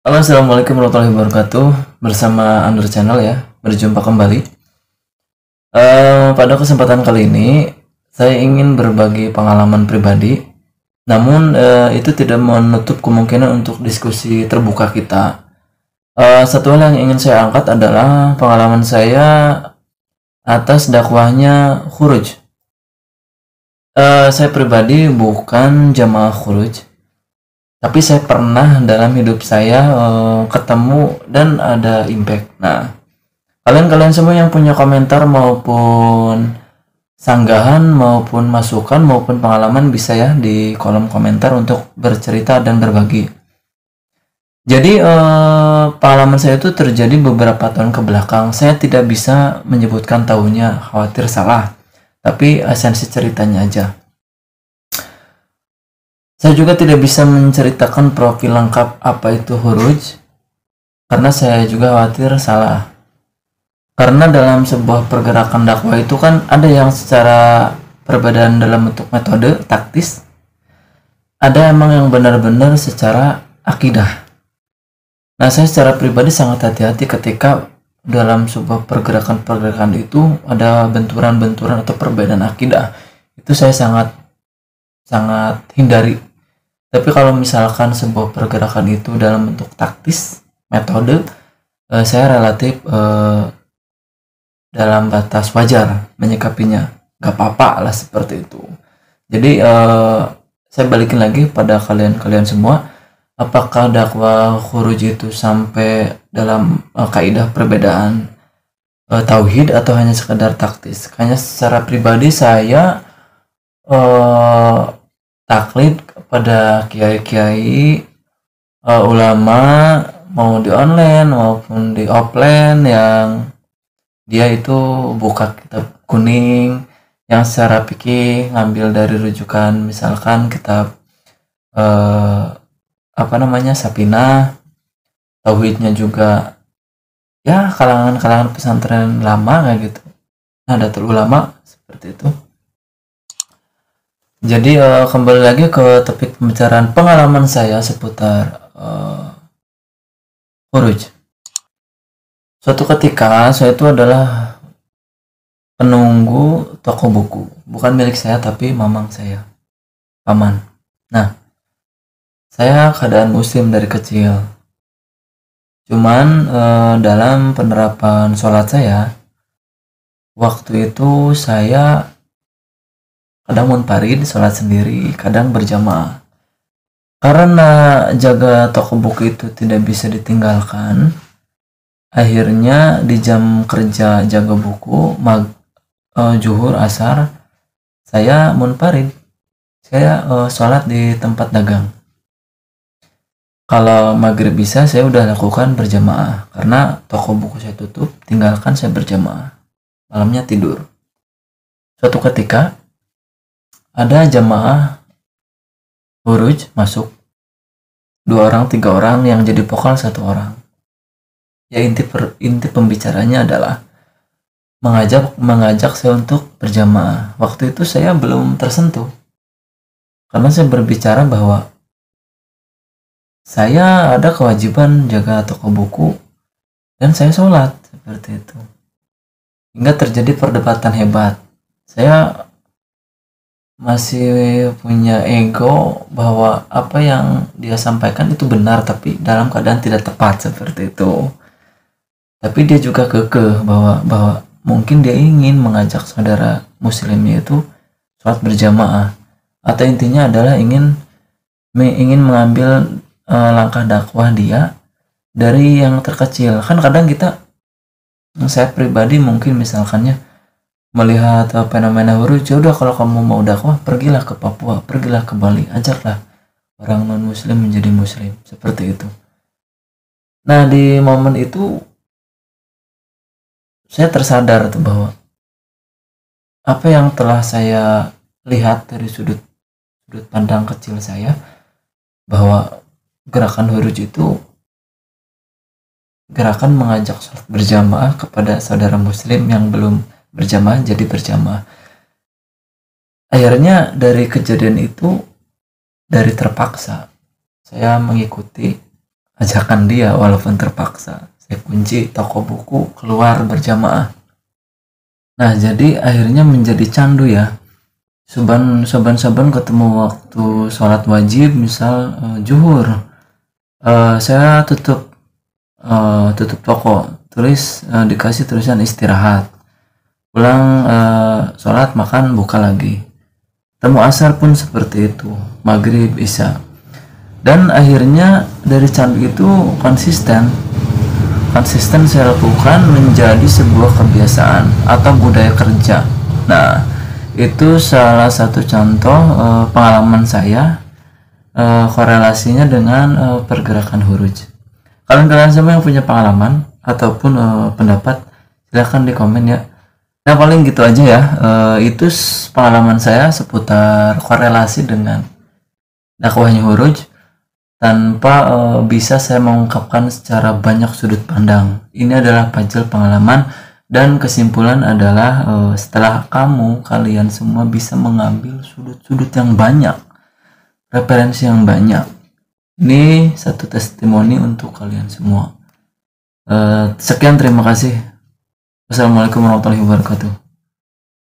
Halo, assalamualaikum warahmatullahi wabarakatuh. Bersama Under Channel ya, berjumpa kembali. Pada kesempatan kali ini, saya ingin berbagi pengalaman pribadi. Namun itu tidak menutup kemungkinan untuk diskusi terbuka kita. Satu hal yang ingin saya angkat adalah pengalaman saya atas dakwahnya Khuruj. Saya pribadi bukan jamaah Khuruj, tapi saya pernah dalam hidup saya ketemu dan ada impact. Nah, kalian-kalian semua yang punya komentar maupun sanggahan maupun masukan maupun pengalaman bisa ya di kolom komentar untuk bercerita dan berbagi. Jadi pengalaman saya itu terjadi beberapa tahun ke belakang. Saya tidak bisa menyebutkan tahunnya, khawatir salah. Tapi esensi ceritanya aja. Saya juga tidak bisa menceritakan profil lengkap apa itu Khuruj karena saya juga khawatir salah. Karena dalam sebuah pergerakan dakwah itu kan ada yang secara perbedaan dalam bentuk metode taktis, ada emang yang benar-benar secara akidah. Nah, saya secara pribadi sangat hati-hati ketika dalam sebuah pergerakan-pergerakan itu ada benturan-benturan atau perbedaan akidah. Itu saya sangat hindari. Tapi kalau misalkan sebuah pergerakan itu dalam bentuk taktis, metode, saya relatif dalam batas wajar menyikapinya, gak apa-apa lah seperti itu. Jadi saya balikin lagi pada kalian semua, apakah dakwah Khuruj itu sampai dalam kaidah perbedaan tauhid atau hanya sekedar taktis? Hanya secara pribadi saya taklid kepada kiai-kiai ulama, mau di online maupun di offline, yang dia itu buka kitab kuning yang secara fikih ngambil dari rujukan misalkan kitab Sapinah, tauhidnya juga ya kalangan pesantren lama kayak gitu, Nahdlatul Ulama seperti itu. Jadi kembali lagi ke topik pembicaraan pengalaman saya seputar Khuruj. Suatu ketika saya itu adalah penunggu toko buku, bukan milik saya tapi mamang saya, paman. Nah, saya keadaan muslim dari kecil. Cuman dalam penerapan sholat saya, waktu itu saya kadang munfarid sholat sendiri, kadang berjamaah. Karena jaga toko buku itu tidak bisa ditinggalkan, akhirnya di jam kerja jaga buku zuhur asar saya munfarid, saya sholat di tempat dagang. Kalau maghrib bisa saya udah lakukan berjamaah karena toko buku saya tutup, tinggalkan saya berjamaah, malamnya tidur. Suatu ketika ada jamaah Khuruj masuk, 2 orang 3 orang yang jadi vokal 1 orang. Ya inti pembicaranya adalah mengajak saya untuk berjamaah. Waktu itu saya belum tersentuh karena saya berbicara bahwa saya ada kewajiban jaga toko buku dan saya sholat seperti itu. Hingga terjadi perdebatan hebat. Saya masih punya ego bahwa apa yang dia sampaikan itu benar tapi dalam keadaan tidak tepat seperti itu. Tapi dia juga kekeh bahwa mungkin dia ingin mengajak saudara muslimnya itu sholat berjamaah, atau intinya adalah ingin mengambil langkah dakwah dia dari yang terkecil. Kan kadang saya pribadi mungkin misalkannya melihat fenomena Khuruj, udah kalau kamu mau dakwah pergilah ke Papua, pergilah ke Bali, ajaklah orang non muslim menjadi muslim, seperti itu. Nah, di momen itu saya tersadar tuh bahwa apa yang telah saya lihat dari sudut pandang kecil saya, bahwa gerakan Khuruj itu gerakan mengajak sholat berjamaah kepada saudara muslim yang belum berjamaah jadi berjamaah. Akhirnya dari kejadian itu, dari terpaksa saya mengikuti ajakan dia walaupun terpaksa. Saya kunci toko buku, keluar berjamaah. Nah, jadi akhirnya menjadi candu ya. Saban ketemu waktu sholat wajib, misal zuhur, saya tutup toko, dikasih tulisan istirahat, pulang sholat, makan, buka lagi. Temu asar pun seperti itu, maghrib, isya. Dan akhirnya dari candu itu konsisten saya lakukan menjadi sebuah kebiasaan atau budaya kerja. Nah, itu salah satu contoh pengalaman saya, korelasinya dengan pergerakan huruj. Kalian semua yang punya pengalaman ataupun pendapat, silahkan di komen ya. Nah, paling gitu aja ya. Itu pengalaman saya seputar korelasi dengan dakwahnya huruj, tanpa bisa saya mengungkapkan secara banyak sudut pandang. Ini adalah pajal pengalaman, dan kesimpulan adalah setelah kalian semua bisa mengambil sudut-sudut yang banyak, referensi yang banyak, ini satu testimoni untuk kalian semua. Sekian, terima kasih. Wassalamualaikum warahmatullahi wabarakatuh.